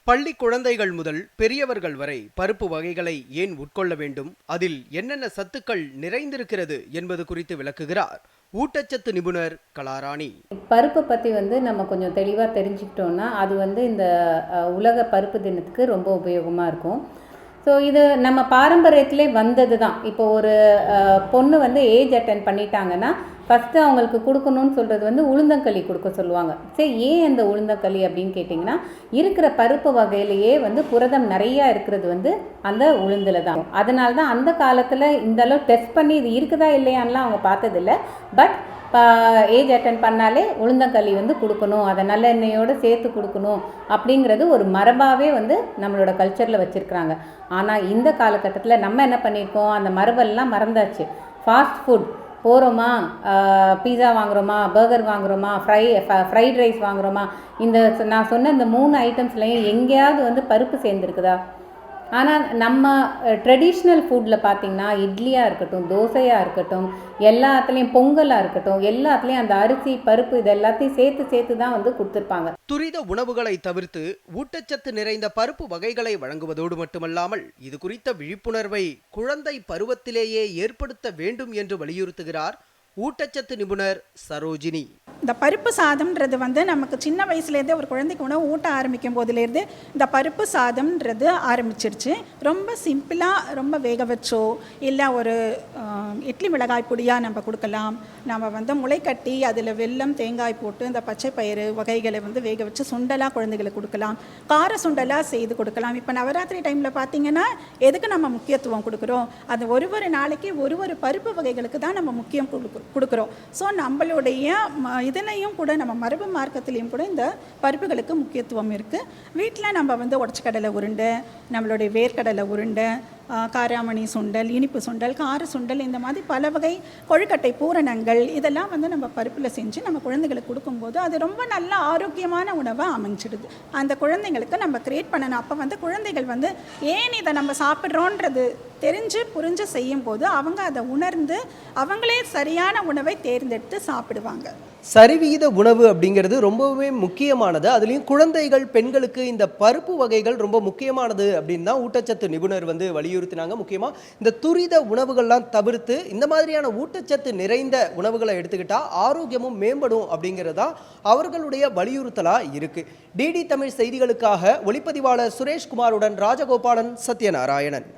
பள்ளி குழந்தைகள் முதல் பெரியவர்கள் வரை பருப்பு வகைகளை ஏன் உட்கொள்ள வேண்டும், அதில் என்னென்ன சத்துக்கள் நிறைந்திருக்கிறது என்பது குறித்து விளக்குகிறார் ஊட்டச்சத்து நிபுணர் கலாராணி. பருப்பை பற்றி நம்ம கொஞ்சம் தெளிவாக தெரிஞ்சுக்கிட்டோன்னா அது இந்த உலக பருப்பு தினத்துக்கு ரொம்ப உபயோகமாக இருக்கும். ஸோ இது நம்ம பாரம்பரியத்திலே வந்தது தான். இப்போ ஒரு பொண்ணு ஏஜ் அட்டன் பண்ணிட்டாங்கன்னா ஃபஸ்ட்டு அவங்களுக்கு கொடுக்கணும்னு சொல்கிறது உளுந்தங்களி கொடுக்க சொல்லுவாங்க. சரி, ஏன் அந்த உளுந்தங்களி அப்படின்னு கேட்டிங்கன்னா, இருக்கிற பருப்பு வகையிலேயே புரதம் நிறையா இருக்கிறது அந்த உளுந்தில் தான். அதனால தான் அந்த காலத்தில் இந்தளவு டெஸ்ட் பண்ணி இது இருக்குதா இல்லையான்லாம் அவங்க பார்த்ததில்ல. பட் ஏஜ் அட்டன் பண்ணாலே உளுந்தங்களி கொடுக்கணும், அதை நல்லெண்ணெயோடு சேர்த்து கொடுக்கணும் அப்படிங்கிறது ஒரு மரபாகவே நம்மளோட கல்ச்சரில் வச்சுருக்குறாங்க. ஆனால் இந்த காலகட்டத்தில் நம்ம என்ன பண்ணியிருக்கோம், அந்த மரபெல்லாம் மறந்தாச்சு. ஃபாஸ்ட் ஃபுட் போகிறோமா, பீஸா வாங்குகிறோமா, பர்கர் வாங்குகிறோமா, ஃப்ரைட் ரைஸ் வாங்குகிறோமா, இந்த நான் சொன்ன இந்த 3 ஐட்டம்ஸ்லையும் எங்கேயாவது பருப்பு சேர்ந்துருக்குதா? ஆனால் நம்ம ட்ரெடிஷ்னல் ஃபுட்டில் பார்த்திங்கன்னா, இட்லியாக இருக்கட்டும், தோசையாக இருக்கட்டும், எல்லாத்துலேயும் பொங்கலாக இருக்கட்டும், எல்லாத்துலேயும் அந்த அரிசி பருப்பு இது எல்லாத்தையும் சேர்த்து தான் கொடுத்துருப்பாங்க. துரித உணவுகளை தவிர்த்து ஊட்டச்சத்து நிறைந்த பருப்பு வகைகளை வழங்குவதோடு மட்டுமல்லாமல் இது குறித்த விழிப்புணர்வை குழந்தை பருவத்திலேயே ஏற்படுத்த வேண்டும் என்று வலியுறுத்துகிறார் ஊட்டச்சத்து நிபுணர் சரோஜினி. இந்த பருப்பு சாதம்ன்றது நமக்கு சின்ன வயசுலேருந்தே ஒரு குழந்தைக்கு உணவு ஊட்ட ஆரம்பிக்கும் போதுலேருந்து இந்த பருப்பு சாதம்ன்றது ஆரம்பிச்சிருச்சு. ரொம்ப சிம்பிளாக ரொம்ப வேக வச்சோ இல்லை ஒரு இட்லி மிளகாய் பொடியாக நம்ம கொடுக்கலாம். நம்ம முளைக்கட்டி அதில் வெல்லம் தேங்காய் போட்டு இந்த பச்சை பயிறு வகைகளை வேக வச்சு சுண்டலாக குழந்தைகளுக்கு கொடுக்கலாம், கார சுண்டலாக செய்து கொடுக்கலாம். இப்போ நவராத்திரி டைமில் பார்த்திங்கன்னா எதுக்கு நம்ம முக்கியத்துவம் கொடுக்குறோம், அது ஒரு நாளைக்கு ஒரு பருப்பு வகைகளுக்கு தான் நம்ம முக்கியம் கொடுக்குறோம். ஸோ நம்மளுடைய இதனையும் கூட நம்ம மரபு மார்க்கத்திலையும் கூட இந்த பருப்புகளுக்கு முக்கியத்துவம் இருக்குது. வீட்டில் நம்ம உடச்சக்கடலை உருண்டை, நம்மளுடைய வேர்க்கடலை உருண்டை, காராமணி சுண்டல், இனிப்பு சுண்டல், கார சுண்டல், இந்த மாதிரி பல வகை கொழுக்கட்டை பூரணங்கள் இதெல்லாம் நம்ம பருப்பில் செஞ்சு நம்ம குழந்தைகளுக்கு கொடுக்கும்போது அது ரொம்ப நல்ல ஆரோக்கியமான உணவாக அமைஞ்சிடுது. அந்த குழந்தைங்களுக்கு நம்ம கிரியேட் பண்ணணும். அப்போ குழந்தைகள் ஏன் இதை நம்ம சாப்பிட்றோன்றது தெரிஞ்சு புரிஞ்சு செய்யும் போது அவங்க அதை உணர்ந்து அவங்களே சரியான உணவை தேர்ந்தெடுத்து சாப்பிடுவாங்க. சரிவிகித உணவு அப்படிங்கிறது ரொம்பவே முக்கியமானது. அதுலேயும் குழந்தைகள், பெண்களுக்கு இந்த பருப்பு வகைகள் ரொம்ப முக்கியமானது அப்படின்னு தான் ஊட்டச்சத்து நிபுணர் வலியுறுத்தினாங்க. முக்கியமாக இந்த துரித உணவுகள்லாம் தவிர்த்து இந்த மாதிரியான ஊட்டச்சத்து நிறைந்த உணவுகளை எடுத்துக்கிட்டா ஆரோக்கியமும் மேம்படும் அப்படிங்கிறதா அவர்களுடைய வலியுறுத்தலாக இருக்குது. டிடி தமிழ் செய்திகளுக்காக ஒளிப்பதிவாளர் சுரேஷ்குமாருடன் ராஜகோபாலன், சத்யநாராயணன்.